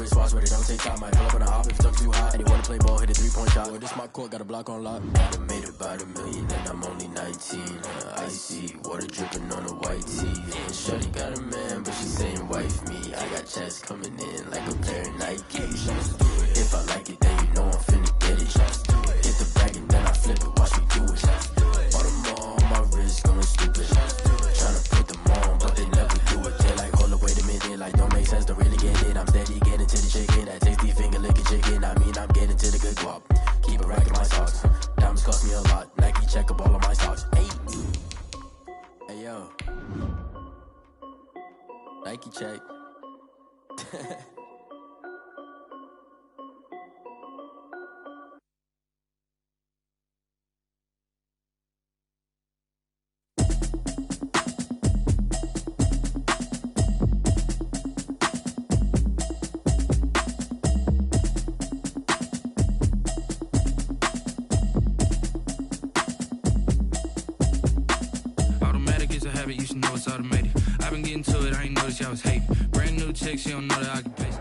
big spots where they don't take time. Might pull up on the hop if it's up too hot. And you wanna play ball, hit a 3-point shot. Boy, this my court, got a block on lock. I made about $1 million and I'm only 19. Icy, water dripping on a white tee. And shorty got a man, but she saying wife me. I got checks coming in like a pair of Nike. If I like it, then you know I'm finna get it. Hit the bag and then I flip it, watch me do it. All them all on my wrist going stupid. Tryna put them on, but they never do it. They're like, hold up, wait a minute, like don't make sense, don't really get it. I'm steady getting to the chicken, that tasty finger licking chicken. I mean, I'm getting to the good guap. Keep a rack in my socks. Diamonds cost me a lot. Nike check up all of my socks. Hey, hey yo, Nike check. You should know it's automated. I've been getting to it, I ain't noticed y'all was hating. Brand new chick, she don't know the occupation.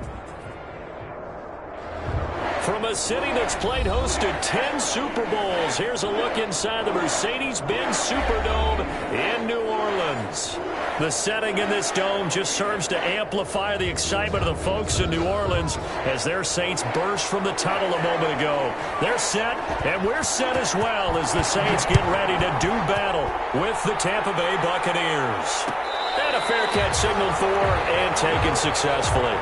From a city that's played host to 10 Super Bowls, here's a look inside the Mercedes-Benz Superdome in New Orleans. The setting in this dome just serves to amplify the excitement of the folks in New Orleans as their Saints burst from the tunnel a moment ago. They're set, and we're set as well as the Saints get ready to do battle with the Tampa Bay Buccaneers. And a fair catch signaled for and taken successfully.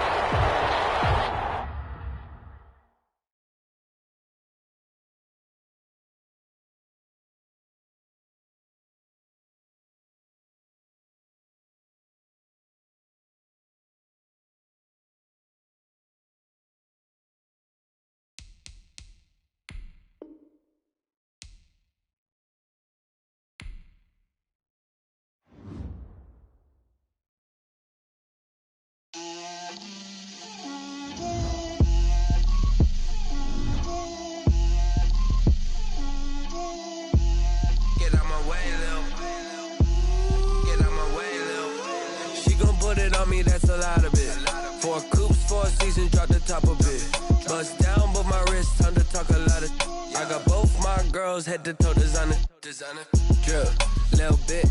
That's a lot of it. 4 coops, 4 seasons, drop the top of it. Bust down, but my wrist, time to talk a lot of. I got both my girls head to toe designer. Drip, little bit.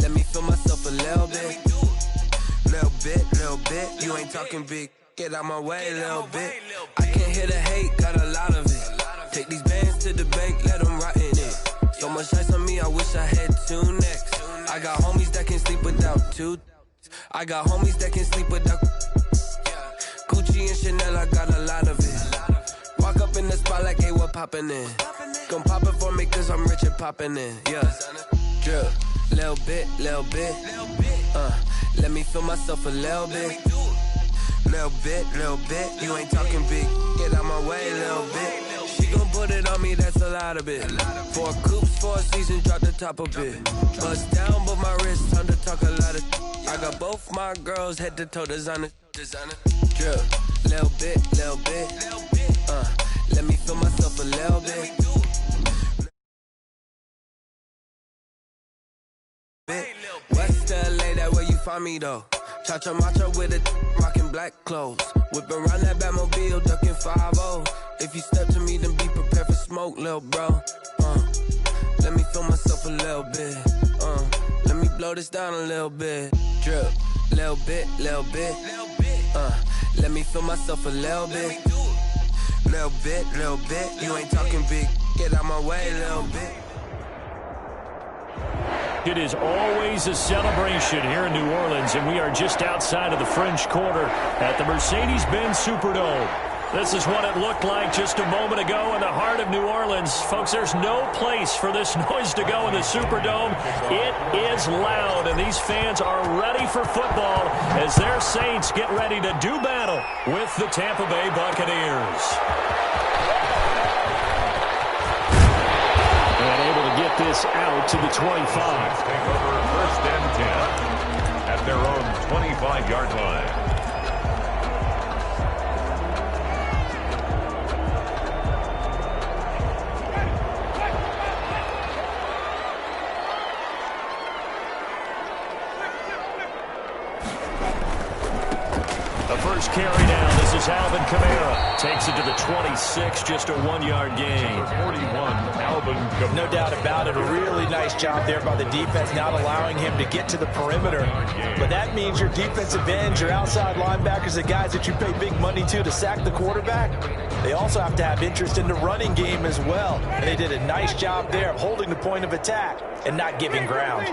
Let me feel myself a little bit. Little bit. You ain't talking big. Get out my way, little bit. I can't hear the hate, got a lot of it. Take these bands to the bank, let them rot in it. So much ice on me, I wish I had 2 necks. I got homies that can sleep without 2. I got homies that can sleep without Gucci and Chanel, I got a lot of it. Walk up in the spot like, hey, what poppin' in? Gon' pop it for me cause I'm rich and poppin' in. Yeah, drip, little bit. Let me feel myself a little bit. Little bit. You ain't talking big. Get out my way, little bit. She gon' put it on me, that's a lot of it. 4 coops, 4 seasons, drop the top of it. Bust down, but my wrist, time to talk a lot of. I got both my girls head to toe designer. Drip, little bit. Let me feel myself a little bit. West LA, that where you find me though. Cha-cha matcha with a rockin' black clothes. Whip around that Batmobile, duckin' 5-0. If you step to me, then be prepared for smoke, lil' bro. Let me feel myself a little bit. Let me blow this down a little bit. Drip, little bit. Let me feel myself a little bit. Little bit. You ain't talking big. Get out my way, little bit. It is always a celebration here in New Orleans, and we are just outside of the French Quarter at the Mercedes-Benz Superdome. This is what it looked like just a moment ago in the heart of New Orleans. Folks, there's no place for this noise to go in the Superdome. It is loud, and these fans are ready for football as their Saints get ready to do battle with the Tampa Bay Buccaneers. And able to get this out to the 25. Take over 1st and 10 at their own 25-yard line. first carry down. This is Alvin Kamara. Takes it to the 26, just a 1-yard gain. 41, Alvin Kamara. No doubt about it. A really nice job there by the defense, not allowing him to get to the perimeter. But that means your defensive ends, your outside linebackers, the guys that you pay big money to sack the quarterback, they also have to have interest in the running game as well. And they did a nice job there of holding the point of attack and not giving ground.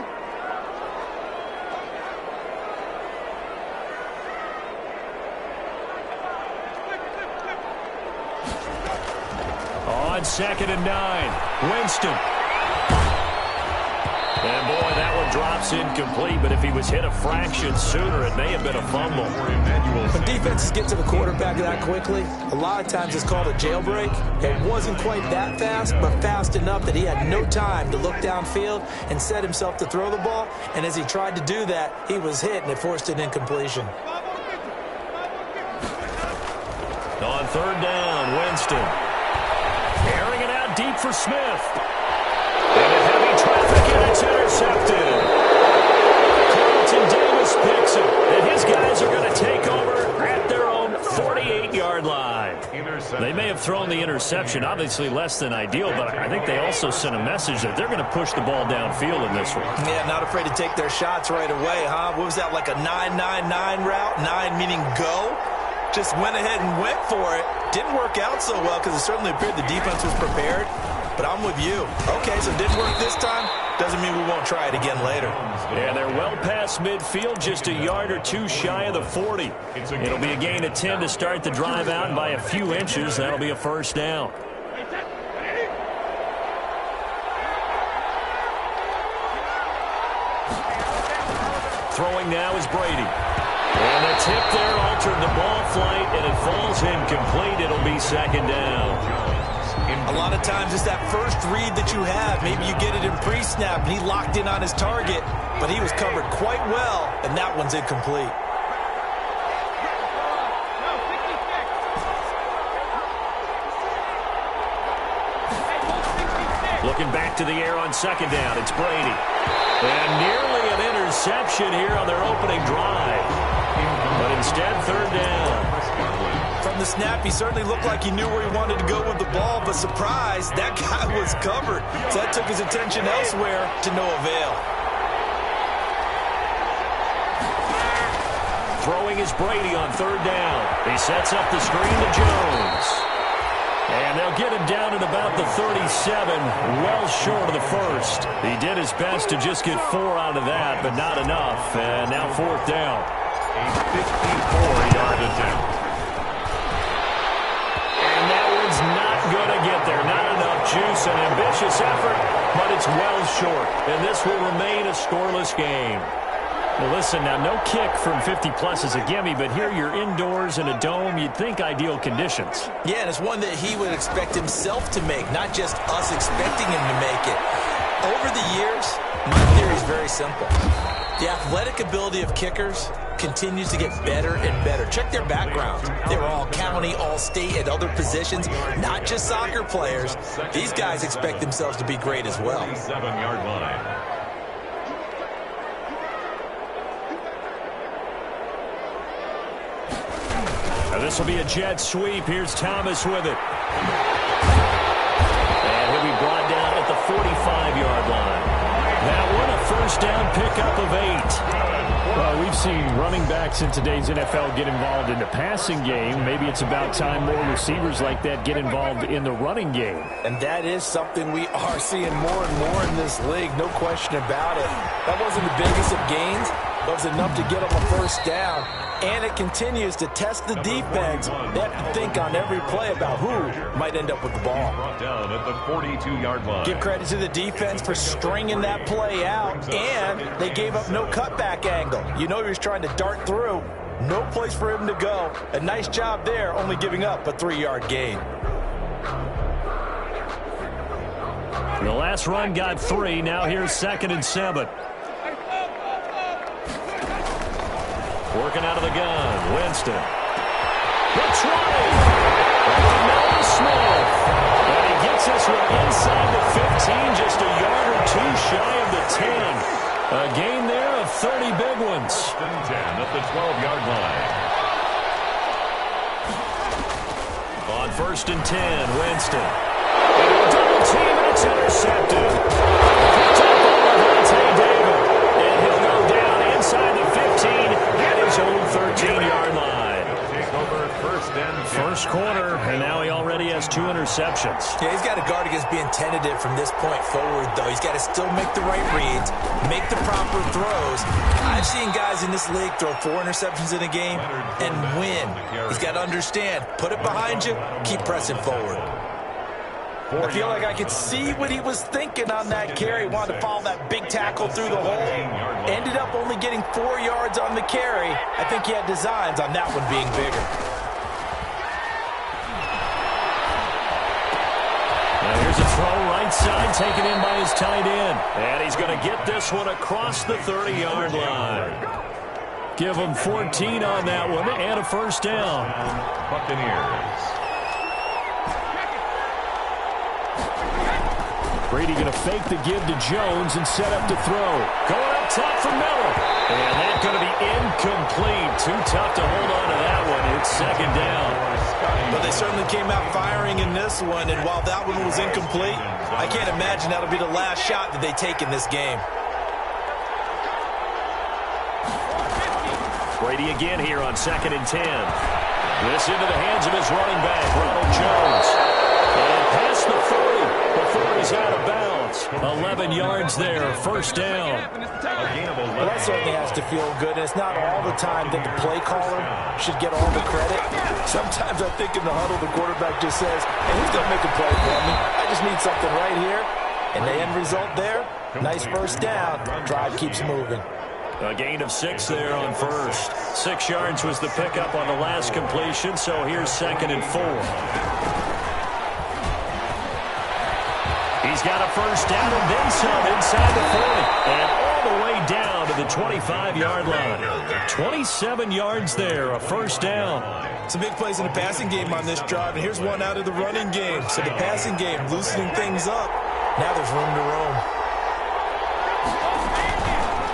On 2nd and 9, Winston. And boy, that one drops incomplete, but if he was hit a fraction sooner, it may have been a fumble. When defenses get to the quarterback that quickly, a lot of times it's called a jailbreak. It wasn't quite that fast, but fast enough that he had no time to look downfield and set himself to throw the ball. And as he tried to do that, he was hit, and it forced an incompletion. On 3rd down, Winston. Airing it out deep for Smith. Into heavy traffic, and it's intercepted. Carlton Davis picks it, and his guys are going to take over at their own 48-yard line. They may have thrown the interception, obviously less than ideal, but I think they also sent a message that they're going to push the ball downfield in this one. Yeah, not afraid to take their shots right away, huh? What was that, like a 9-9-9 route? 9 meaning go? Just went ahead and went for it. Didn't work out so well because it certainly appeared the defense was prepared. But I'm with you. Okay, so it didn't work this time. Doesn't mean we won't try it again later. Yeah, they're well past midfield, just a yard or two shy of the 40. It'll be a gain of 10 to start the drive out, and by a few inches, that'll be a first down. Throwing now is Brady. And the tip there altered the ball flight, and it falls incomplete. It'll be 2nd down. A lot of times it's that first read that you have. Maybe you get it in pre-snap, and he locked in on his target, but he was covered quite well, and that one's incomplete. Looking back to the air on 2nd down, it's Brady. And nearly an interception here on their opening drive. But instead, 3rd down. From the snap, he certainly looked like he knew where he wanted to go with the ball, but surprise, that guy was covered. So that took his attention elsewhere to no avail. Throwing is Brady on 3rd down. He sets up the screen to Jones. And they'll get him down at about the 37, well short of the first. He did his best to just get 4 out of that, but not enough. And now 4th down. A 54-yard attempt. And that one's not going to get there. Not enough juice, an ambitious effort, but it's well short. And this will remain a scoreless game. Well, listen, now no kick from 50-plus is a gimme, but here you're indoors in a dome. You'd think ideal conditions. Yeah, and it's one that he would expect himself to make, not just us expecting him to make it. Over the years, my theory is very simple. The athletic ability of kickers continues to get better and better. Check their backgrounds. They were all county, all state, at other positions, not just soccer players. These guys expect themselves to be great as well. 7-yard line. Now this will be a jet sweep. Here's Thomas with it. And he'll be brought down at the 45-yard line. That one a first down pickup of 8. Well, we've seen running backs in today's NFL get involved in the passing game. Maybe it's about time more receivers like that get involved in the running game. And that is something we are seeing more and more in this league, no question about it. That wasn't the biggest of gains, but it was enough to get them a first down. And it continues to test the defense. They have to think on every play about who might end up with the ball. Brought down at the 42-yard line. Give credit to the defense for stringing that play out, and they gave up no cutback angle. You know he was trying to dart through. No place for him to go. A nice job there, only giving up a 3-yard gain. The last run got 3. Now here's 2nd and 7. Working out of the gun, Winston. That's right. Now Smith. And he gets us inside the 15, just a yard or 2 shy of the 10. A gain there of 30 big ones. 10 at the 12-yard line. On 1st and 10, Winston. Double team, and it's intercepted. Picked up by Levante David. And he'll go down inside the 15 at his own 13-yard line. First quarter, and now he already has 2 interceptions. Yeah, he's got to guard against being tentative from this point forward, though. He's got to still make the right reads, make the proper throws. I've seen guys in this league throw 4 interceptions in a game and win. He's got to understand, put it behind you, keep pressing forward. I feel like I could see what he was thinking on that carry. Wanted to follow that big tackle through the hole. Ended up only getting 4 yards on the carry. I think he had designs on that one being bigger. Now here's a throw right side taken in by his tight end. And he's going to get this one across the 30-yard line. Give him 14 on that one and a first down. Buccaneers. Brady going to fake the give to Jones and set up to throw. Going up top for Miller. And that's going to be incomplete. Too tough to hold on to that one. It's second down. But they certainly came out firing in this one, and while that one was incomplete, I can't imagine that'll be the last shot that they take in this game. Brady again here on 2nd and 10. This into the hands of his running back, Ronald Jones. And past the 40 before he's out of bounds. 11 yards there, first down. Well, that certainly has to feel good, and it's not all the time that the play caller should get all the credit. Sometimes I think in the huddle, the quarterback just says, hey, who's going to make a play for me? I just need something right here. And the end result there, nice first down. Drive keeps moving. A gain of 6 there on first. 6 yards was the pickup on the last completion, so here's 2nd and 4. He's got a first down and then some inside the 40. And all the way down to the 25-yard line. 27 yards there, a first down. Some big plays in the passing game on this drive, and here's one out of the running game. So the passing game loosening things up. Now there's room to roam.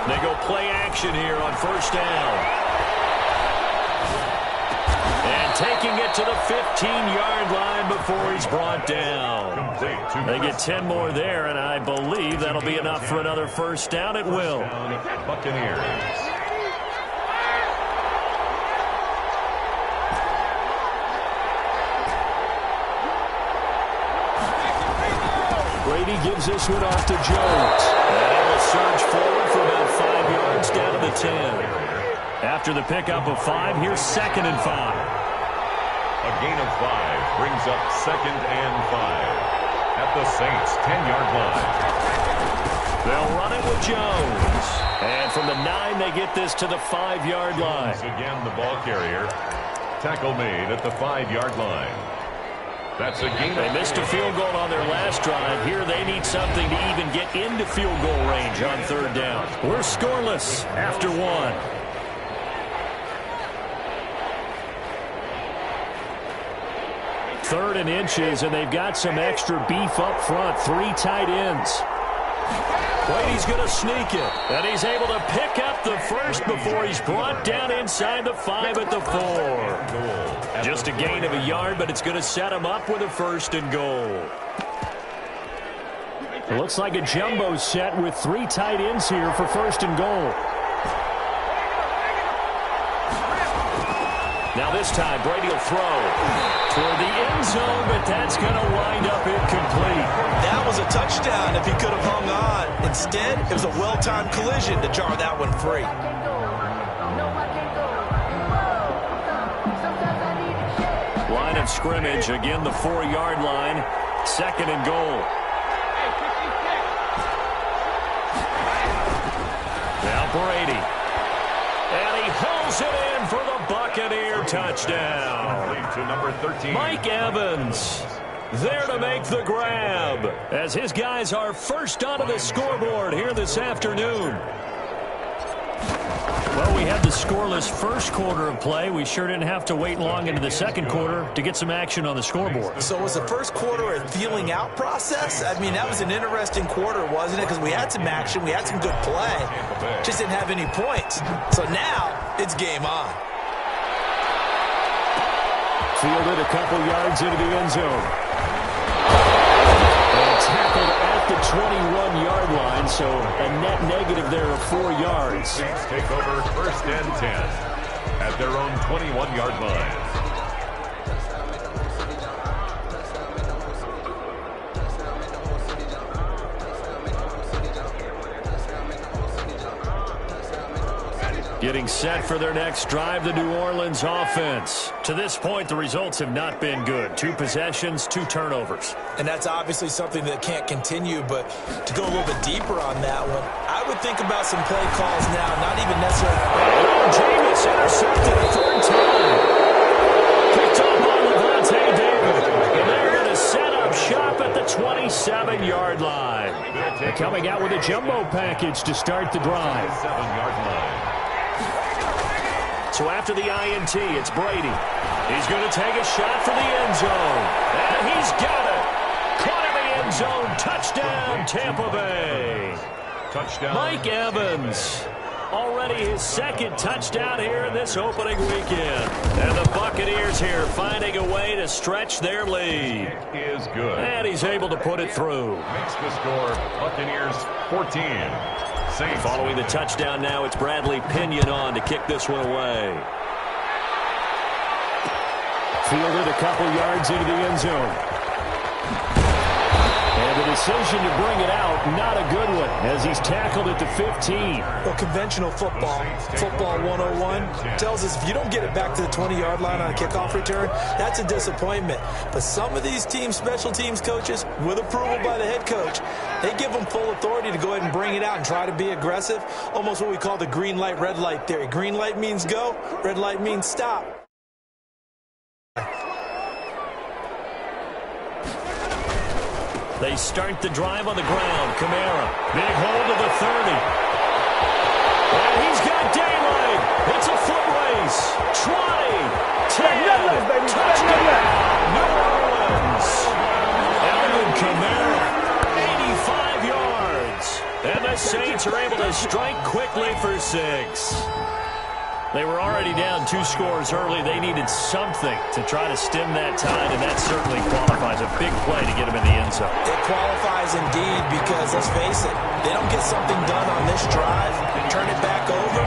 They go play action here on first down. And taking it to the 15-yard line before he's brought down. They get 10 more there, and I believe that'll be enough for another first down. It will. Buccaneers. Brady gives this one off to Jones. And it will surge forward for about 5 yards down to the 10. After the pickup of 5, here's 2nd and 5. A gain of 5 brings up 2nd and 5 at the Saints' 10-yard line. They'll run it with Jones. And from the 9, they get this to the 5-yard line. Again, the ball carrier. Tackle made at the 5-yard line. That's a gain. They missed a field goal on their last drive. Here they need something to even get into field goal range on 3rd down. We're scoreless after 1. Third and inches, and they've got some extra beef up front. 3 tight ends. Brady's going to sneak it, and he's able to pick up the first before he's brought down inside the 5 at the 4. Just a gain of a yard, but it's going to set him up with a 1st and goal. It looks like a jumbo set with 3 tight ends here for 1st and goal. Now this time, Brady will throw toward the end zone, but that's going to wind up incomplete. That was a touchdown if he could have hung on. Instead, it was a well-timed collision to jar that one free. Line of scrimmage, again the 4-yard line, 2nd and goal. Now Brady. And he hauls it in for the Buccaneer touchdown. To number 13. Mike Evans there to make the grab as his guys are first onto the scoreboard here this afternoon. Well, we had the scoreless first quarter of play. We sure didn't have to wait long into the second quarter to get some action on the scoreboard. So was the first quarter a feeling out process? I mean, that was an interesting quarter, wasn't it? Because we had some action, we had some good play, just didn't have any points. So now it's game on. Fielded a couple yards into the end zone. And tackled at the 21-yard line, so a net negative there of 4 yards. Saints take over 1st and 10 at their own 21-yard line. Getting set for their next drive, the New Orleans offense. To this point, the results have not been good. 2 possessions, 2 turnovers. And that's obviously something that can't continue, but to go a little bit deeper on that one, I would think about some play calls now, not even necessarily. Jameis intercepted a 3rd time. Picked up on Levante David. And they're going to set up shop at the 27-yard line. They're coming out with a jumbo package to start the drive. 7-yard line. So after the INT, it's Brady. He's going to take a shot for the end zone. And he's got it. Caught in the end zone. Touchdown, Tampa Bay. Touchdown. Mike Evans. Already his 2nd touchdown here in this opening weekend. And the Buccaneers here finding a way to stretch their lead. It is good. And he's able to put it through. Makes the score Buccaneers 14. Saints. Following the touchdown now, it's Bradley Pinion on to kick this one away. Fielded a couple yards into the end zone. And the decision to bring it out, not a good one, as he's tackled at the 15. Well, conventional football 101, tells us if you don't get it back to the 20-yard line on a kickoff return, that's a disappointment. But some of these teams, special teams coaches, with approval by the head coach, they give them full authority to go ahead and bring it out and try to be aggressive, almost what we call the green light, red light theory. Green light means go, red light means stop. They start the drive on the ground. Kamara, big hold of the 30. And he's got daylight. It's a foot race. 20, 10, touchdown, New Orleans. Alvin Kamara, 85 yards. And the Saints are able to strike quickly for 6. They were already down 2 scores early. They needed something to try to stem that tide, and that certainly qualifies. A big play to get them in the end zone. It qualifies indeed because, let's face it, they don't get something done on this drive and turn it back over.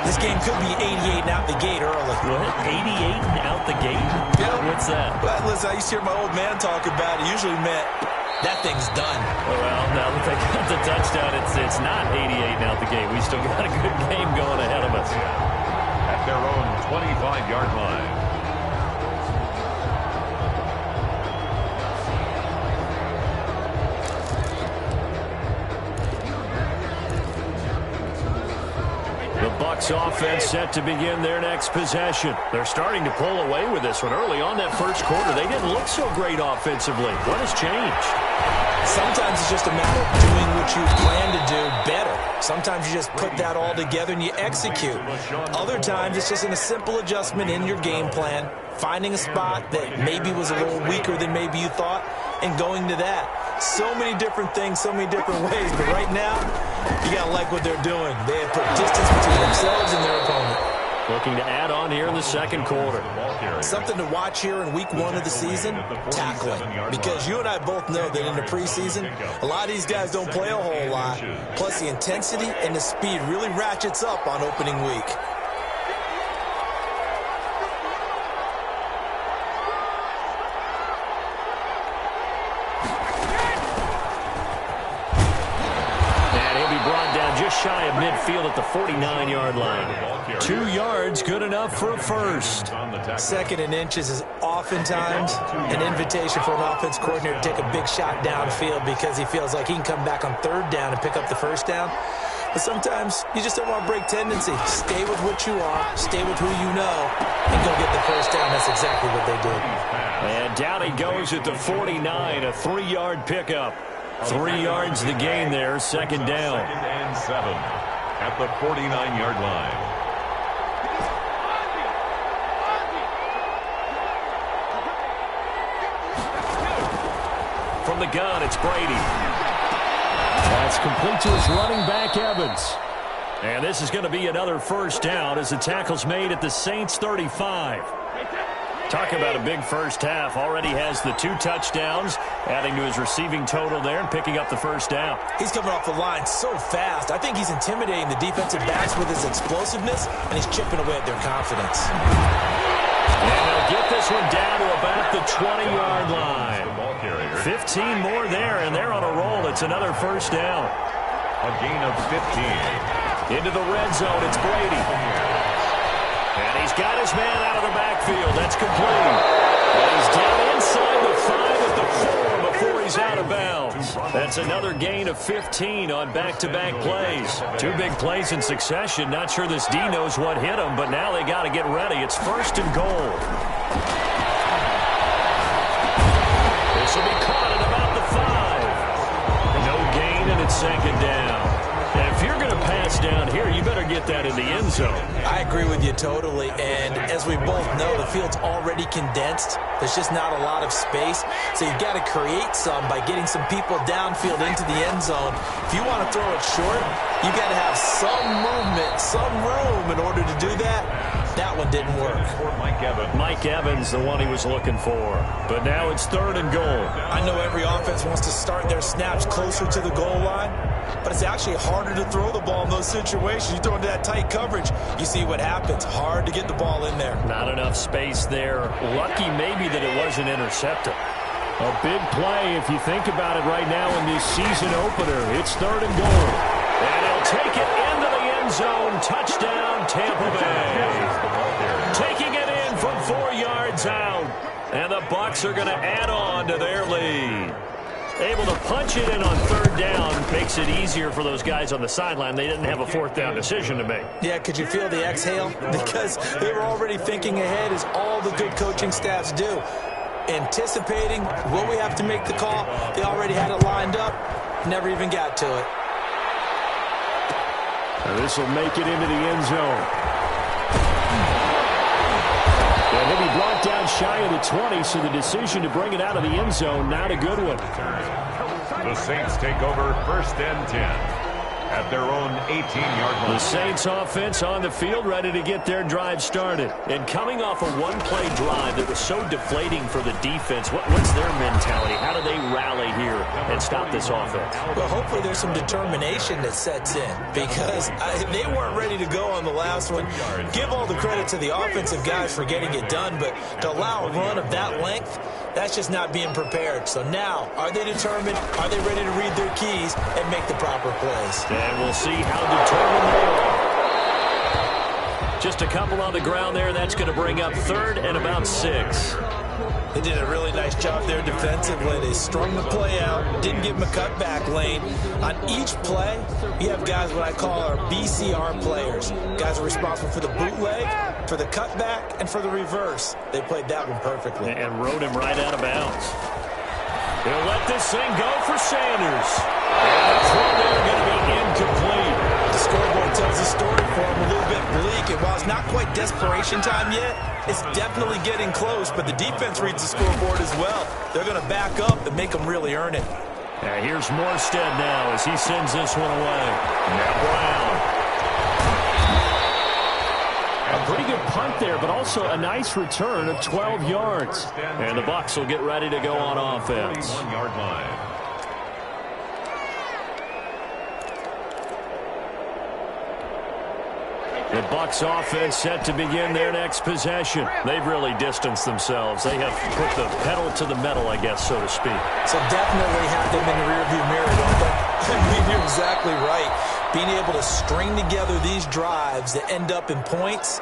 This game could be 88 and out the gate early. What? 88 and out the gate? Yeah. What's that? Well, listen, I used to hear my old man talk about it. Usually meant that thing's done. Well, now that they got the touchdown, it's not 88 and out the gate. We still got a good game going ahead of us. At their own 25-yard line. The Bucs offense set to begin their next possession. They're starting to pull away with this one. Early on that first quarter, they didn't look so great offensively. What has changed? Sometimes it's just a matter of doing what you plan to do better. Sometimes you just put that all together and you execute. Other times it's just a simple adjustment in your game plan, finding a spot that maybe was a little weaker than maybe you thought, and going to that. So many different things, so many different ways. But right now, you got to like what they're doing. They have put distance between themselves and their opponent. Looking to add on here in the second quarter. Something to watch here in week 1 of the season, tackling. Because you and I both know that in the preseason, a lot of these guys don't play a whole lot. Plus the intensity and the speed really ratchets up on opening week. Just shy of midfield at the 49-yard line. 2 yards, good enough for a first. 2nd and inches is oftentimes an invitation for an offense coordinator to take a big shot downfield because he feels like he can come back on 3rd down and pick up the first down. But sometimes you just don't want to break tendency. Stay with what you are, stay with who you know, and go get the first down. That's exactly what they did. And down he goes at the 49, a 3-yard pickup. 3 yards the gain there, 2nd down. 2nd and 7 at the 49-yard line. From the gun, it's Brady. That's complete to his running back, Evans. And this is going to be another first down as the tackle's made at the Saints 35. Talk about a big first half. Already has the 2 touchdowns, adding to his receiving total there and picking up the first down. He's coming off the line so fast. I think he's intimidating the defensive backs with his explosiveness, and he's chipping away at their confidence. And they'll get this one down to about the 20-yard line. 15 more there, and they're on a roll. It's another first down. A gain of 15. Into the red zone, it's Brady. And he's got his man out of the backfield. That's complete. And he's down inside the 5 at the 4 before he's out of bounds. That's another gain of 15 on back-to-back plays. 2 big plays in succession. Not sure this D knows what hit him, but now they got to get ready. It's 1st and goal. This will be caught at about the 5. No gain, and it's 2nd down. And if you're going to pass down here, you better get that in the end zone. I agree with you totally, and as we both know, the field's already condensed. There's just not a lot of space, so you've got to create some by getting some people downfield into the end zone. If you want to throw it short, you've got to have some movement, some room in order to do that. That one didn't work. Mike Evans, the one he was looking for. But now it's 3rd and goal. I know every offense wants to start their snaps closer to the goal line, but it's actually harder to throw the ball in those situations. You throw into that tight coverage, you see what happens. Hard to get the ball in there. Not enough space there. Lucky maybe that it wasn't intercepted. A big play if you think about it right now in this season opener. It's 3rd and goal. And he'll take it into the end zone. Touchdown, Tampa Bay. Taking it in from 4 yards out. And the Bucs are going to add on to their lead. Able to punch it in on 3rd down makes it easier for those guys on the sideline. They didn't have a 4th down decision to make. Yeah, could you feel the exhale? Because they were already thinking ahead, as all the good coaching staffs do. Anticipating, will we have to make the call? They already had it lined up. Never even got to it. This will make it into the end zone. And he'll be brought down shy of the 20, so the decision to bring it out of the end zone, not a good one. The Saints take over 1st and 10 at their own 18-yard line. The Saints offense on the field, ready to get their drive started. And coming off a one-play drive that was so deflating for the defense, what's their mentality? How do they rally here and stop this offense? Well, hopefully there's some determination that sets in, because they weren't ready to go on the last one. Give all the credit to the offensive guys for getting it done, but to allow a run of that length, that's just not being prepared. So now, are they determined? Are they ready to read their keys and make the proper plays? And we'll see how determined they are. Just a couple on the ground there. That's going to bring up 3rd and about 6. They did a really nice job there defensively. They strung the play out, didn't give them a cutback lane. On each play, you have guys what I call our BCR players. Guys are responsible for the bootleg, for the cutback, and for the reverse. They played that one perfectly. And rode him right out of bounds. They'll let this thing go for Sanders. And the throw there going to be incomplete. The scoreboard tells the story for him, a little bit bleak. And while it's not quite desperation time yet, it's definitely getting close. But the defense reads the scoreboard as well. They're going to back up and make them really earn it. And here's Morstead now as he sends this one away. Now Brown. A pretty good punt there, but also a nice return of 12 yards. And the Bucs will get ready to go on offense. 1-yard line. The Bucs offense set to begin their next possession. They've really distanced themselves. They have put the pedal to the metal, I guess, so to speak. So definitely have them in the rearview mirror, don't they? I mean, you're exactly right. Being able to string together these drives that end up in points,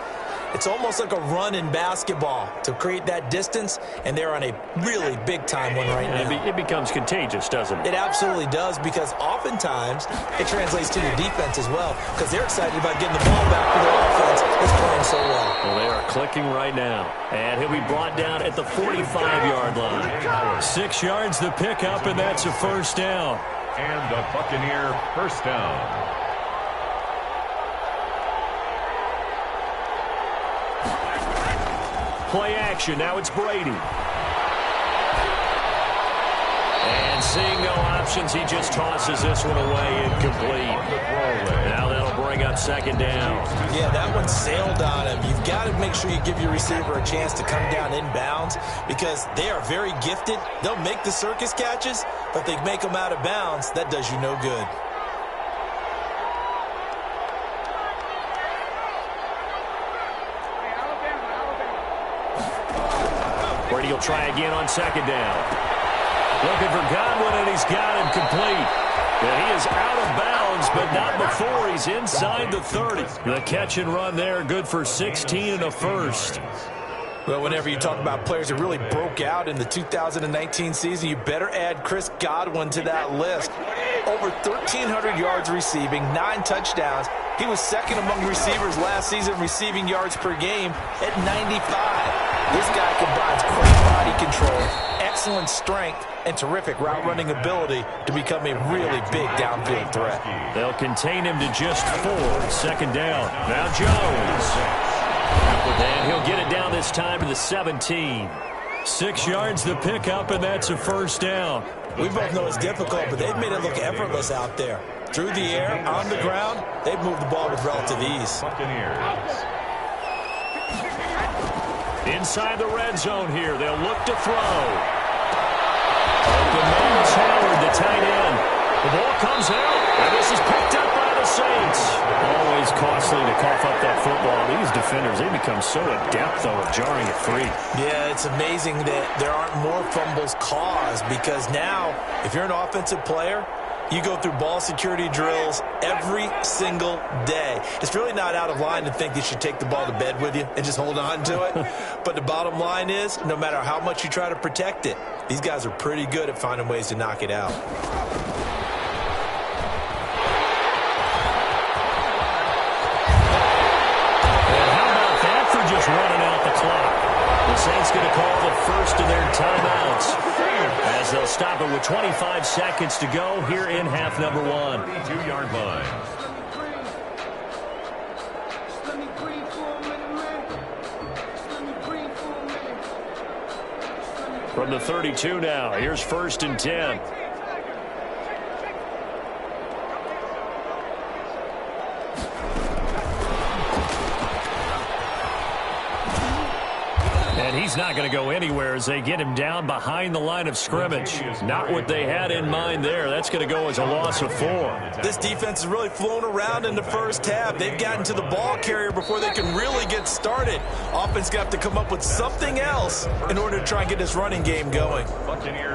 it's almost like a run in basketball to create that distance, and they're on a really big-time one right now. It becomes contagious, doesn't it? It absolutely does, because oftentimes it translates to your defense as well, because they're excited about getting the ball back to their offense that's playing so well. Well, they are clicking right now. And he'll be brought down at the 45-yard line. 6 yards the pickup, and that's a first down. And a Buccaneer first down. Play action. Now it's Brady. And seeing no options, he just tosses this one away incomplete. Now that'll bring up second down. Yeah, that one sailed on him. You've got to make sure you give your receiver a chance to come down inbounds because they are very gifted. They'll make the circus catches, but if they make them out of bounds, that does you no good. Brady will try again on second down. Looking for Godwin, and he's got him complete. And he is out of bounds, but not before he's inside the 30. The catch and run there, good for 16 and a first. Well, whenever you talk about players that really broke out in the 2019 season, you better add Chris Godwin to that list. Over 1,300 yards receiving, 9 touchdowns. He was second among receivers last season receiving yards per game at 95. This guy combines great body control, excellent strength, and terrific route-running ability to become a really big downfield threat. They'll contain him to just 4. Second down. Now Jones. And he'll get it down this time to the 17. 6 yards the pickup, and that's a first down. We both know it's difficult, but they've made it look effortless out there. Through the air, on the ground, they've moved the ball with relative ease. Buccaneers. Inside the red zone here, they'll look to throw. Open man, Howard, the tight end. The ball comes out, and this is picked up by the Saints. Always costly to cough up that football. These defenders, they become so adept, though, at jarring it free. Yeah, it's amazing that there aren't more fumbles caused because now, if you're an offensive player, you go through ball security drills every single day. It's really not out of line to think you should take the ball to bed with you and just hold on to it. But the bottom line is, no matter how much you try to protect it, these guys are pretty good at finding ways to knock it out. And how about that for just running out the clock? The Saints going to call the first of their timeouts as they'll stop it with 25 seconds to go here in half number 1. 2-yard line. From the 32 now, here's 1st and 10. And he's not going to go anywhere as they get him down behind the line of scrimmage. Not what they had in mind there. That's going to go as a loss of 4. This defense has really flown around in the first half. They've gotten to the ball carrier before they can really get started. Offense got to come up with something else in order to try and get this running game going.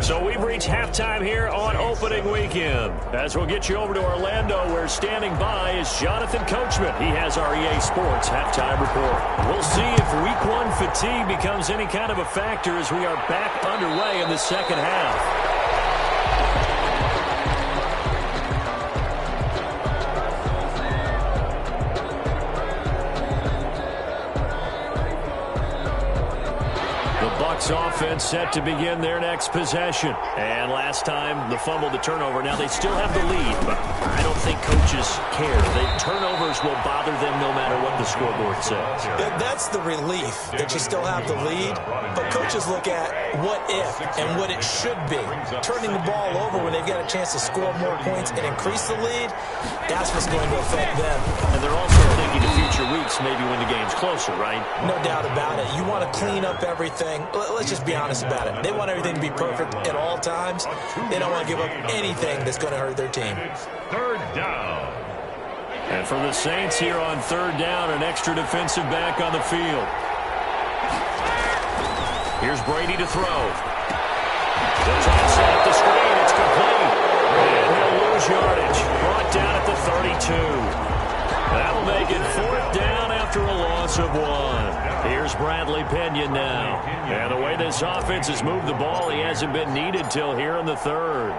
So we've reached halftime here on opening weekend. As we'll get you over to Orlando, where standing by is Jonathan Coachman. He has our EA Sports halftime report. We'll see if week 1 fatigue becomes any kind of a factor as we are back underway in the second half. Offense set to begin their next possession. And last time, the fumble, the turnover. Now they still have the lead, but I don't think coaches care. The turnovers will bother them no matter what the scoreboard says. That's the relief that you still have the lead, but coaches look at what if and what it should be. Turning the ball over when they've got a chance to score more points and increase the lead, that's what's going to affect them. And they're also thinking to future weeks, maybe when the game's closer, right? No doubt about it. You want to clean up everything. Let's just be honest about it. They want everything to be perfect at all times. They don't want to give up anything that's going to hurt their team. 3rd down. And for the Saints here on 3rd down, an extra defensive back on the field. Here's Brady to throw. They'll try to set up the screen. It's complete. And he'll lose yardage. Brought down at the 32. That'll make it 4th down after a loss of 1. Here's Bradley Pinion now. And the way this offense has moved the ball, he hasn't been needed till here in the 3rd.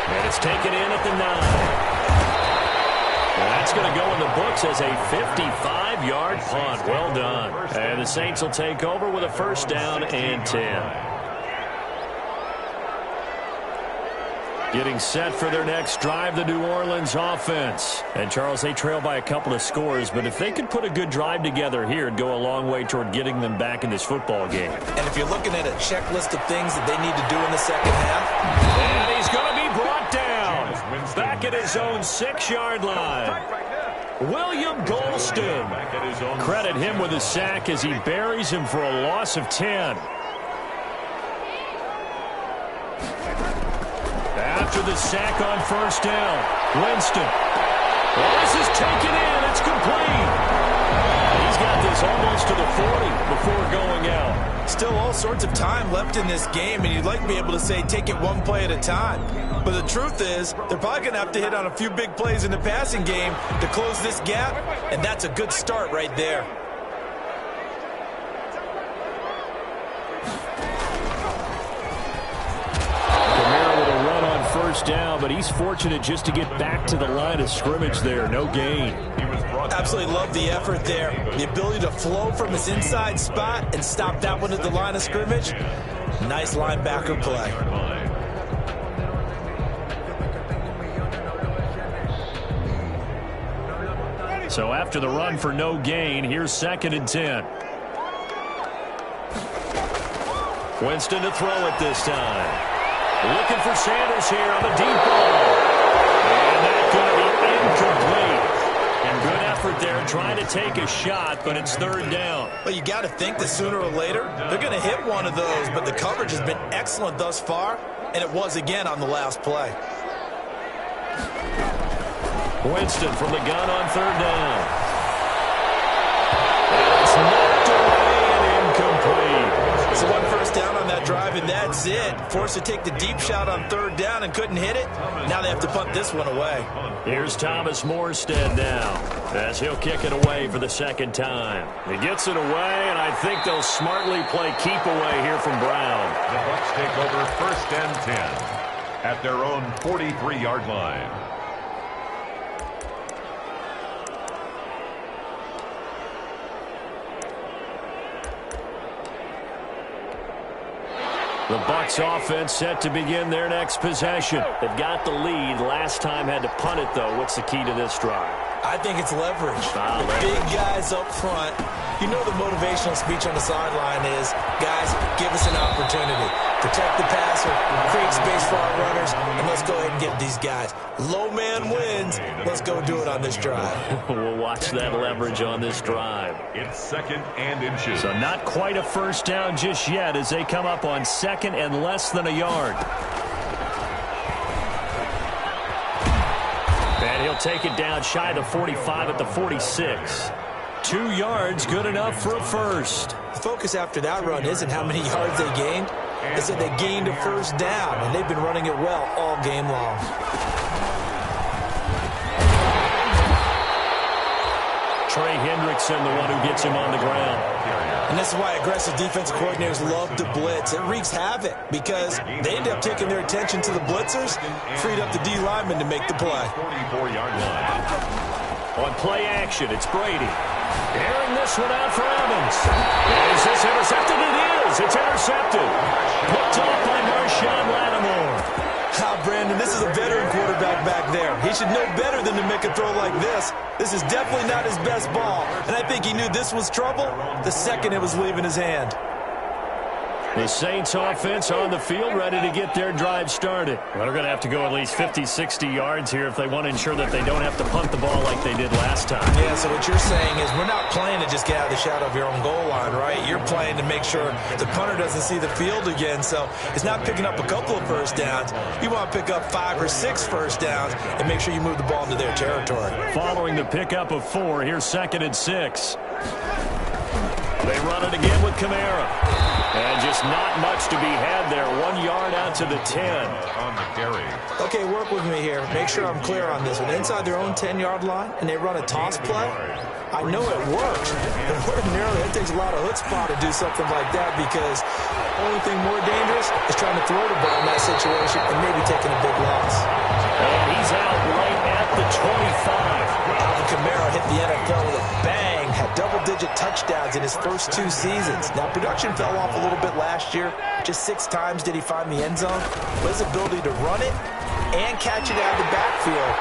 And it's taken in at the 9. That's going to go in the books as a 55-yard punt. Well done. And the Saints will take over with a 1st down and 10. Getting set for their next drive, the New Orleans offense. And, Charles, they trail by a couple of scores, but if they could put a good drive together here, it'd go a long way toward getting them back in this football game. And if you're looking at a checklist of things that they need to do in the second half. And he's going to be brought down. Back at his own 6-yard line. William Golston. Credit him with a sack as he buries him for a loss of 10. After the sack on first down, Winston. Well, this is taken in. It's complete. He's got this almost to the 40 before going out. Still all sorts of time left in this game, and you'd like to be able to say take it one play at a time. But the truth is, they're probably going to have to hit on a few big plays in the passing game to close this gap, and that's a good start right there. Down, but he's fortunate just to get back to the line of scrimmage there. No gain. Absolutely love the effort there. The ability to flow from his inside spot and stop that one at the line of scrimmage. Nice linebacker play. So after the run for no gain, here's 2nd and 10. Winston to throw it this time. Looking for Sanders here on the deep ball. And that's going to be incomplete. And good effort there trying to take a shot, but it's 3rd down. Well, you got to think that sooner or later they're going to hit one of those, but the coverage has been excellent thus far, and it was again on the last play. Winston from the gun on 3rd down. It's knocked away and incomplete. So 1 first down on that drive, and that's it. Forced to take the deep shot on 3rd down and couldn't hit it. Now they have to punt this one away. Here's Thomas Morstead now as he'll kick it away for the 2nd time. He gets it away, and I think they'll smartly play keep away here from Brown. The Bucs take over 1st and 10 at their own 43-yard line. The Bucs offense set to begin their next possession. They've got the lead. Last time had to punt it, though. What's the key to this drive? I think it's leverage. The big guys up front. You know the motivational speech on the sideline is, guys, give us an opportunity. Protect the passer, create space for our runners, and let's go ahead and get these guys. Low man wins. Let's go do it on this drive. We'll watch that leverage on this drive. It's 2nd and inches. So not quite a first down just yet as they come up on 2nd and less than a yard. And he'll take it down shy of the 45 at the 46. 2 yards, good enough for a first. The focus after that run isn't how many yards they gained. It's that they gained a first down, and they've been running it well all game long. Trey Hendrickson, the one who gets him on the ground. And this is why aggressive defensive coordinators love to blitz. It wreaks havoc because they end up taking their attention to the blitzers, freed up the D lineman to make the play. 44-yard line. On play action, it's Brady. Airing this one out for Evans. Is this intercepted? It is. It's intercepted. Picked off by Marshawn Lattimore. Brandon, this is a veteran quarterback back there. He should know better than to make a throw like this. This is definitely not his best ball, and I think he knew this was trouble the second it was leaving his hand. The Saints offense on the field ready to get their drive started. Well, they're going to have to go at least 50, 60 yards here if they want to ensure that they don't have to punt the ball like they did last time. Yeah, so what you're saying is we're not playing to just get out of the shadow of your own goal line, right? You're playing to make sure the punter doesn't see the field again. So it's not picking up a couple of first downs. You want to pick up 5 or 6 first downs and make sure you move the ball into their territory. Following the pickup of 4, here's 2nd and 6. They run it again with Kamara. And just not much to be had there. 1 yard out to the 10. On the carry. Okay, work with me here. Make sure I'm clear on this one. Inside their own 10-yard line, and they run a toss play. I know it works, but ordinarily it takes a lot of chutzpah to do something like that because the only thing more dangerous is trying to throw the ball in that situation and maybe taking a big loss. And he's out right at the 25. Alvin Kamara hit the NFL with a bang, had double-digit touchdowns in his first 2 seasons. Now, production fell off a little bit last year. Just 6 times did he find the end zone. But his ability to run it and catching out of the backfield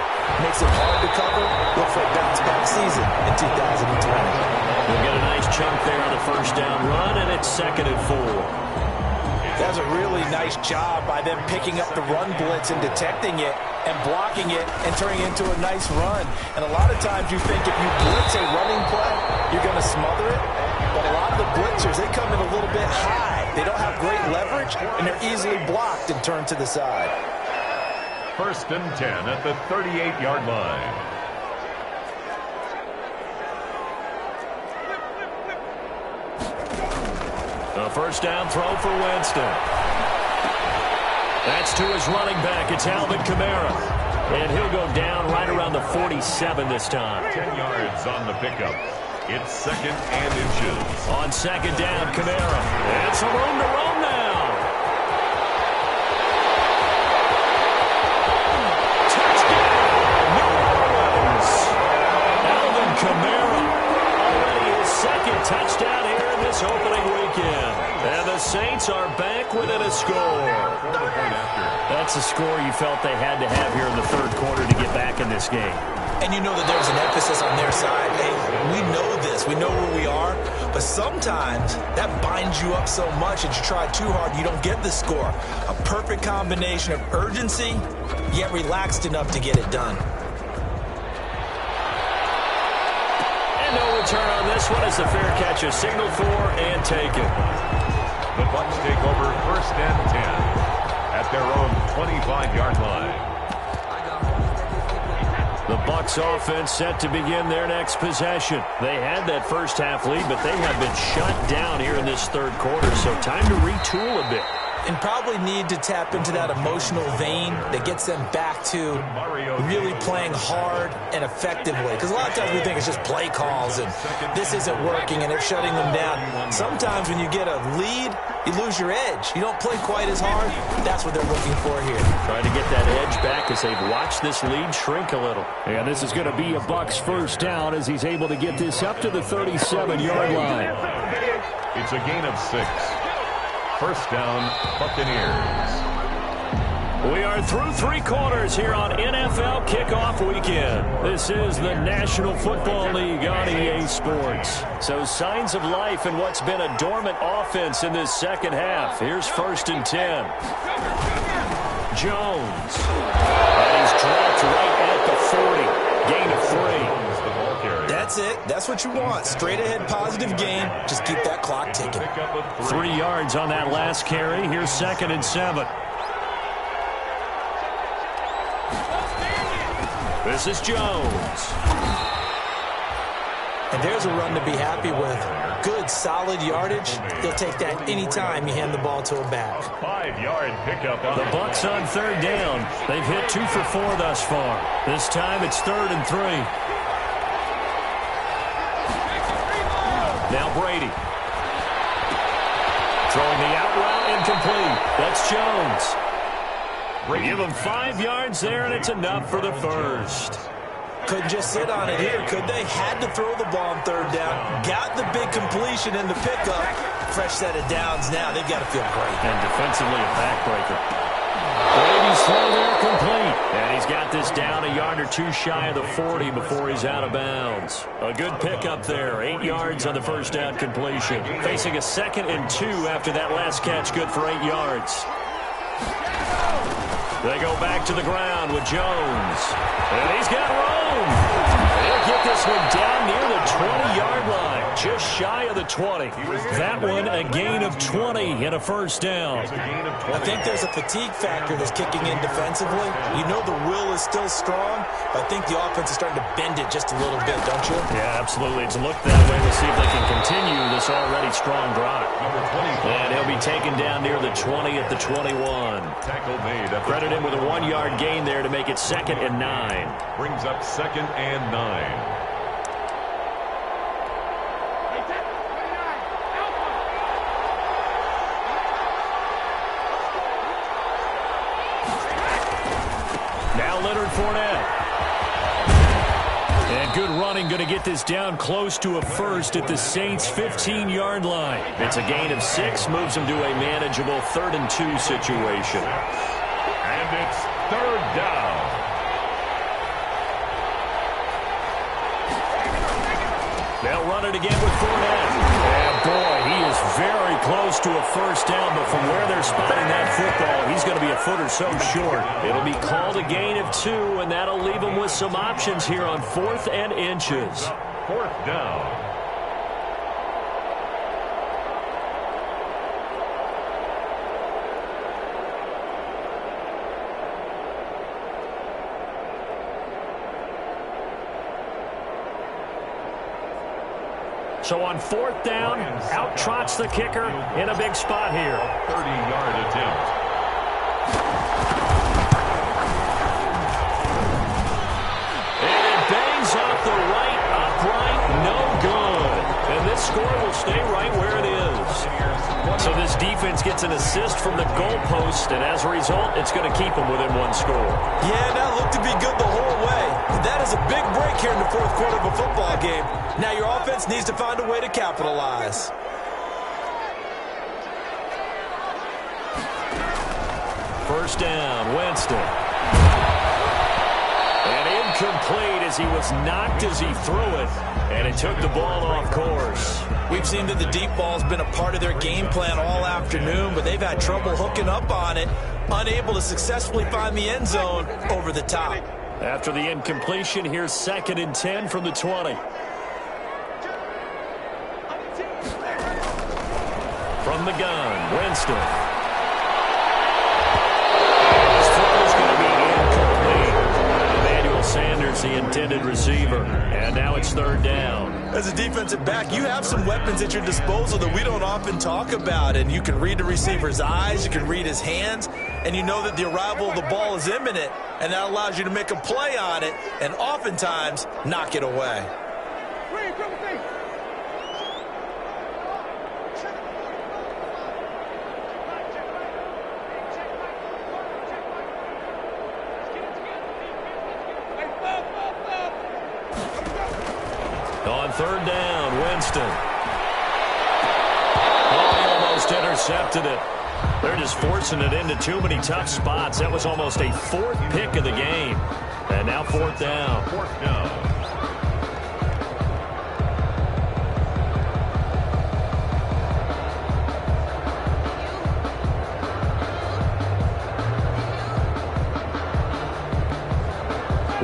makes it hard to cover. Look for a bounce-back season in 2020. We'll get a nice chunk there on the first down run, and it's 2nd and 4. That's a really nice job by them picking up the run blitz and detecting it and blocking it and turning it into a nice run. And a lot of times you think if you blitz a running play, you're going to smother it. But a lot of the blitzers, they come in a little bit high. They don't have great leverage, and they're easily blocked and turned to the side. 1st and 10 at the 38-yard line. A first down throw for Winston. That's to his running back. It's Alvin Kamara. And he'll go down right around the 47 this time. 10 yards on the pickup. It's 2nd and inches. On 2nd down, Kamara. And some room to roam now. Touchdown, New Orleans. Alvin Kamara. Already his 2nd touchdown here in this opening weekend. And the Saints are back within a score. That's a score you felt they had to have here in the 3rd quarter to get back in this game. And you know that there's an emphasis on their side. Hey, we know this. We know where we are. But sometimes that binds you up so much that you try too hard, you don't get the score. A perfect combination of urgency, yet relaxed enough to get it done. And no return on this one as the fair catch is signaled for and taken. The Bucs take over 1st and 10 at their own 25-yard line. The Bucs offense set to begin their next possession. They had that first half lead, but they have been shut down here in this 3rd quarter, so time to retool a bit. And probably need to tap into that emotional vein that gets them back to really playing hard and effectively. Because a lot of times we think it's just play calls and this isn't working and they're shutting them down. Sometimes when you get a lead, you lose your edge. You don't play quite as hard. That's what they're looking for here. Trying to get that edge back as they've watched this lead shrink a little. And this is going to be a Bucs first down as he's able to get this up to the 37-yard line. It's a gain of 6. First down, Buccaneers. We are through 3 quarters here on NFL Kickoff Weekend. This is the National Football League on EA Sports. So signs of life in what's been a dormant offense in this 2nd half. Here's 1st and 10. Jones. And he's dropped right at the 40. Gain of 3. That's it. That's what you want. Straight ahead positive game. Just keep that clock ticking. 3 yards on that last carry. Here's 2nd and 7. This is Jones. And there's a run to be happy with. Good, solid yardage. He'll take that anytime you hand the ball to a back. 5-yard pickup. The Bucs on 3rd down. They've hit 2 for 4 thus far. This time it's 3rd and 3. Now Brady. Throwing the out route incomplete. That's Jones. Give him 5 yards there, and it's enough for the first. Couldn't just sit on it here, could they? Had to throw the ball on 3rd down. Got the big completion in the pickup. Fresh set of downs now. They've got to feel great. And defensively a backbreaker. Brady's throw there complete. And he's got this down a yard or 2 shy of the 40 before he's out of bounds. A good pickup there. 8 yards on the first down completion. Facing a 2nd and 2 after that last catch, good for 8 yards. They go back to the ground with Jones. And he's got room. They'll get this one down near the 20-yard line. Just shy of the 20. That one a gain of 20 and a first down. I think there's a fatigue factor that's kicking in defensively. You know the will is still strong, but I think the offense is starting to bend it just a little bit, don't you? Yeah, absolutely. It's looked that way. We'll see if they can continue this already strong drive. And he'll be taken down near the 20 at the 21. Tackle made. Credit him with a 1-yard gain there to make it 2nd and 9. Brings up 2nd and 9. And good running, going to get this down close to a first at the Saints' 15-yard line. It's a gain of 6, moves them to a manageable 3rd and 2 situation. And it's third down. They'll run it again with Fournette. And boy, he is very close to a first down, but from where they're spotting that football, he's going to be a foot or so short. It'll be called a gain of 2, and that'll leave him with some options here on 4th and inches. Fourth down. So on 4th down, out trots the kicker in a big spot here. 30-yard attempt. And it bangs off the right upright, no good. And this score will stay right where it is. So this defense gets an assist from the goalpost, and as a result, it's going to keep them within 1 score. Yeah, that looked to be good the whole way. That is a big break here in the 4th quarter of a football game. Now your offense needs to find a way to capitalize. First down, Winston. And incomplete as he was knocked as he threw it, and it took the ball off course. We've seen that the deep ball has been a part of their game plan all afternoon, but they've had trouble hooking up on it, unable to successfully find the end zone over the top. After the incompletion, here's 2nd and 10 from the 20. From the gun, Winston. His throw is going to be incomplete. Emmanuel Sanders, the intended receiver. And now it's 3rd down. As a defensive back, you have some weapons at your disposal that we don't often talk about. And you can read the receiver's eyes, you can read his hands, and you know that the arrival of the ball is imminent. And that allows you to make a play on it and oftentimes knock it away. On 3rd down, Winston. Oh, he almost intercepted it. They're just forcing it into too many tough spots. That was almost a 4th pick of the game. And now 4th down. 4th down.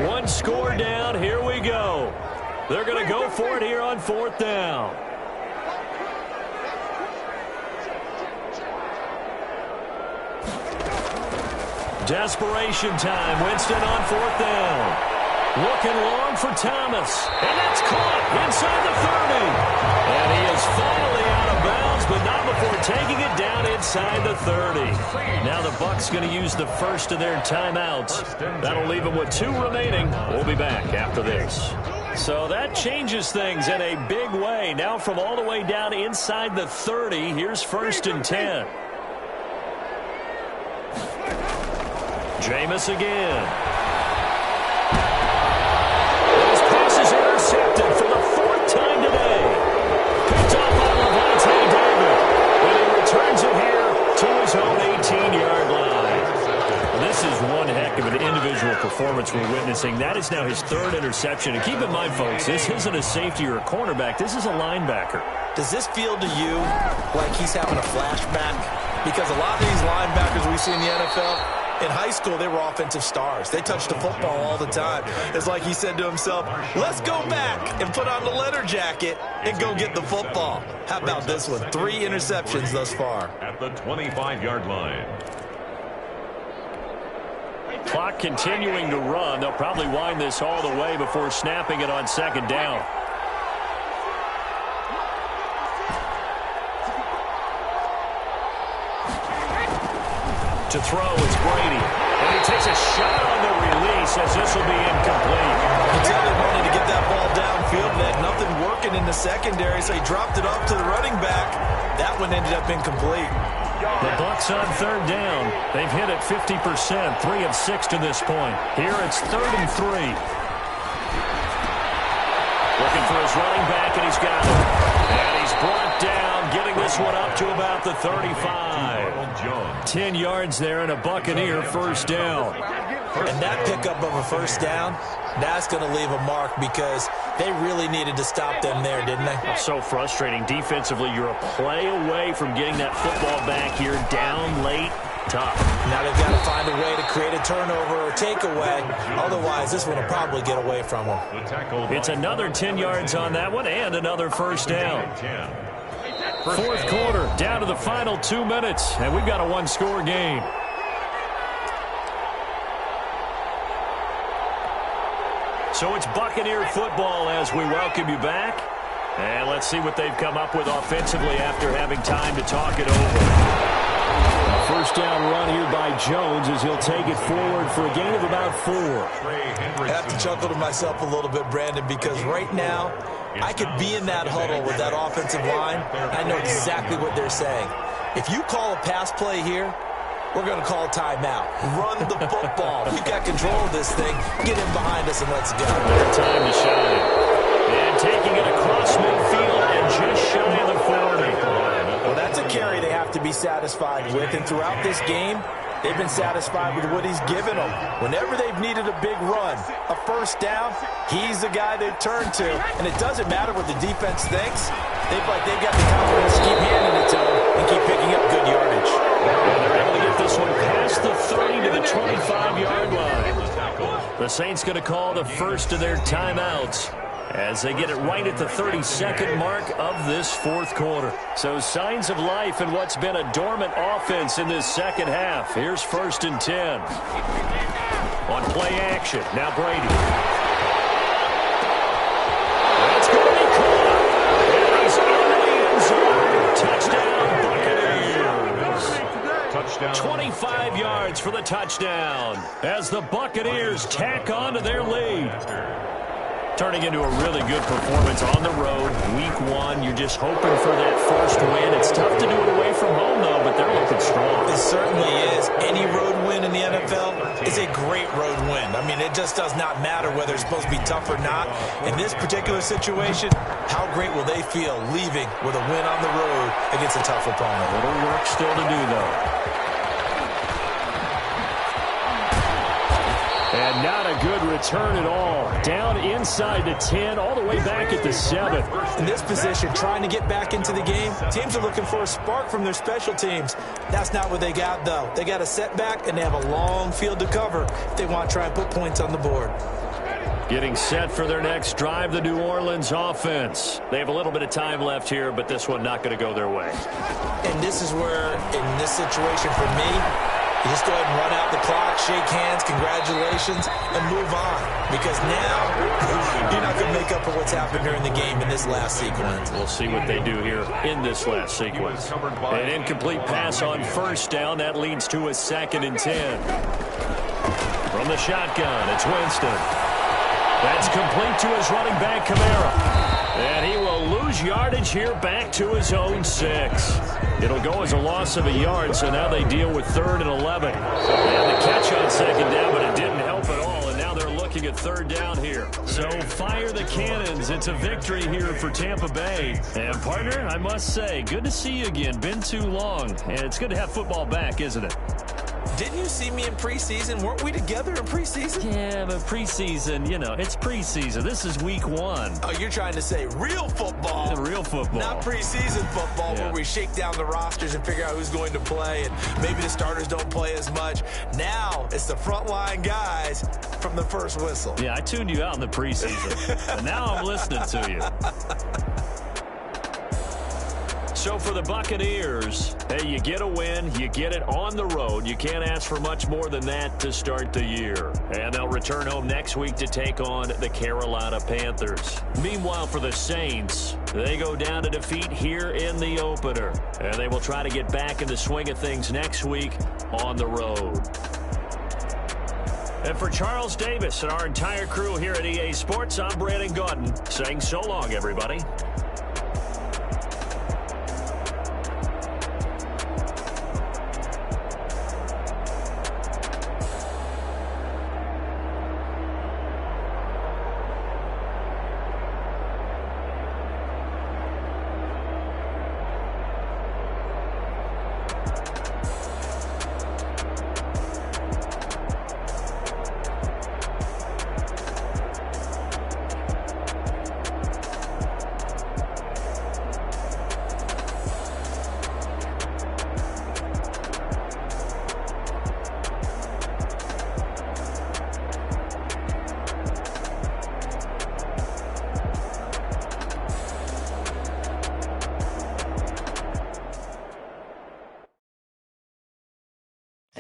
One score down. Here we go. They're going to go for it here on 4th down. Desperation time. Winston on 4th down. Looking long for Thomas. And that's caught inside the 30. And he is finally out of bounds, but not before taking it down inside the 30. Now the Bucs going to use the first of their timeouts. That'll leave them with 2 remaining. We'll be back after this. So that changes things in a big way. Now from all the way down inside the 30, here's 1st and 10. Jameis again. His pass is intercepted for the 4th time today. Picked off by Levante David. And he returns it here to his own 18-yard line. This is one heck of an individual performance we're witnessing. That is now his 3rd interception. And keep in mind, folks, this isn't a safety or a cornerback. This is a linebacker. Does this feel to you like he's having a flashback? Because a lot of these linebackers we see in the NFL, in high school, they were offensive stars. They touched the football all the time. It's like he said to himself, let's go back and put on the leather jacket and go get the football. How about this one? 3 interceptions thus far. At the 25-yard line. Clock continuing to run. They'll probably wind this all the way before snapping it on 2nd down. To throw is Brady. And he takes a shot on the release as this will be incomplete. Until they wanted to get that ball downfield, they had nothing working in the secondary, so he dropped it off to the running back. That one ended up incomplete. The Bucs on 3rd down. They've hit it 50%, 3 of 6 to this point. Here it's 3rd and 3. Looking for his running back, and he's got it. And he's brought down, getting this one up to about the 35. 10 yards there and a Buccaneer first down. And that pickup of a first down, that's going to leave a mark because they really needed to stop them there, didn't they? It's so frustrating. Defensively, you're a play away from getting that football back here, down late, tough. Now they've got to find a way to create a turnover or takeaway. Otherwise, this one will probably get away from them. It's another 10 yards on that one and another first down. Fourth quarter, down to the final 2 minutes, and we've got a one-score game. So it's Buccaneer football as we welcome you back. And let's see what they've come up with offensively after having time to talk it over. A first down run here by Jones as he'll take it forward for a gain of about 4. I have to chuckle to myself a little bit, Brandon, because right now I could be in that huddle with that offensive line. I know exactly what they're saying. If you call a pass play here, we're going to call a timeout. Run the football. We've got control of this thing. Get in behind us and let's go. Their time to shine. And taking it across midfield and just shy of the 40. Well, that's a carry they have to be satisfied with. And throughout this game, they've been satisfied with what he's given them. Whenever they've needed a big run, a first down, he's the guy they've turned to. And it doesn't matter what the defense thinks. They've got the confidence to keep handing it to him and keep picking up good yardage. And they're able to get this one past the 30 to the 25-yard line. The Saints going to call the first of their timeouts as they get it right at the 32nd mark of this fourth quarter. So signs of life in what's been a dormant offense in this second half. Here's 1st and 10. On play action, now Brady. That's going to be caught. And he's in the end zone. Touchdown, Buccaneers. Touchdown. 25 yards for the touchdown as the Buccaneers tack on to their lead. Turning into a really good performance on the road. Week 1, you're just hoping for that first win. It's tough to do it away from home, though, but they're looking strong. It certainly is. Any road win in the NFL is a great road win. I mean, it just does not matter whether it's supposed to be tough or not. In this particular situation, how great will they feel leaving with a win on the road against a tough opponent? A little work still to do, though. And not a good return at all. Down inside the 10, all the way back at the 7. In this position, trying to get back into the game, teams are looking for a spark from their special teams. That's not what they got, though. They got a setback, and they have a long field to cover if they want to try and put points on the board. Getting set for their next drive, the New Orleans offense. They have a little bit of time left here, but this one not going to go their way. And this is where, in this situation for me, you just go ahead and run out the clock, shake hands, congratulations, and move on. Because now you're not going to make up for what's happened during the game in this last sequence. We'll see what they do here in this last sequence. An incomplete pass on first down. That leads to a 2nd and 10. From the shotgun, it's Winston. That's complete to his running back, Kamara. And he will lose yardage here back to his own 6. It'll go as a loss of a yard, so now they deal with 3rd and 11. And the catch on 2nd down, but it didn't help at all, and now they're looking at 3rd down here. So fire the cannons. It's a victory here for Tampa Bay. And, partner, I must say, good to see you again. Been too long, and it's good to have football back, isn't it? Didn't you see me in preseason? Weren't we together in preseason? Yeah, but preseason, you know, it's preseason. This is week 1. Oh, you're trying to say real football. Real football. Not preseason football where we shake down the rosters and figure out who's going to play, and maybe the starters don't play as much. Now it's the frontline guys from the first whistle. Yeah, I tuned you out in the preseason, but now I'm listening to you. So for the Buccaneers, hey, you get a win, you get it on the road. You can't ask for much more than that to start the year. And they'll return home next week to take on the Carolina Panthers. Meanwhile, for the Saints, they go down to defeat here in the opener. And they will try to get back in the swing of things next week on the road. And for Charles Davis and our entire crew here at EA Sports, I'm Brandon Gaudin saying so long, everybody.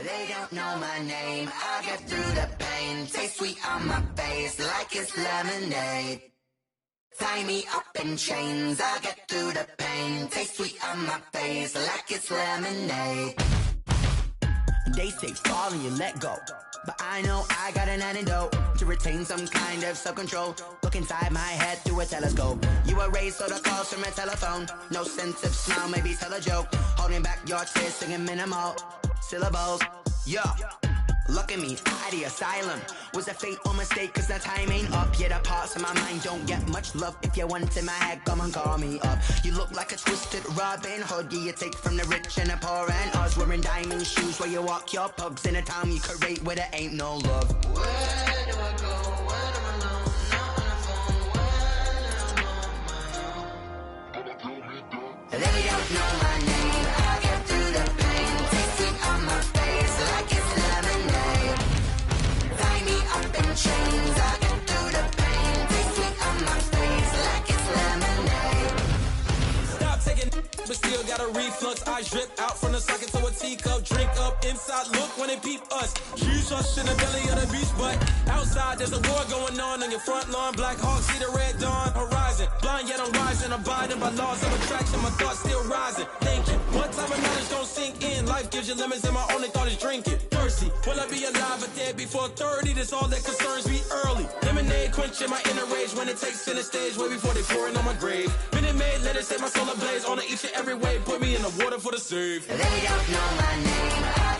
They don't know my name. I get through the pain. Taste sweet on my face like it's lemonade. Tie me up in chains. I get through the pain. Taste sweet on my face like it's lemonade. They say fall and you let go, but I know I got an antidote to retain some kind of self-control. Look inside my head through a telescope. You erase all the calls from a telephone. No sense of smile, maybe tell a joke. Holding back your tears, singing minimal syllables. Yeah, look at me, at the asylum. Was a fate or mistake, cause the time ain't up. Yet the parts of my mind don't get much love. If you want in my head, come and call me up. You look like a twisted Robin Hood. Yeah, you take from the rich and the poor and us. Wearing diamond shoes where you walk your pugs. In a town you create where there ain't no love. Where do I go when I'm alone? Not on the phone, when I'm on my own. They don't know my name. I get through the pain. Taste it on my face like it's lemonade. Tie me up in chains. I get through the pain. Taste it on my face like it's lemonade. Stop taking, but still got a reflux. I drip out from the socket to a teacup. Drink up inside, look when they peep us. Huge us in the belly of the beach, but outside there's a war going on your front lawn. Black Hawk, see the red dawn horizon. Blind yet I'm rising, abiding by laws of attraction. My thoughts still rising. Thinking, one time of knowledge don't sink in. Life gives you lemons and my only thought is drinking. Thirsty, will I be alive or dead before 30? That's all that concerns me early. Lemonade quenching my inner rage when it takes center stage way before they pour it on my grave. Minute Maid, let it set my soul ablaze. On each and every way, put me in the water for the save. They don't know my name.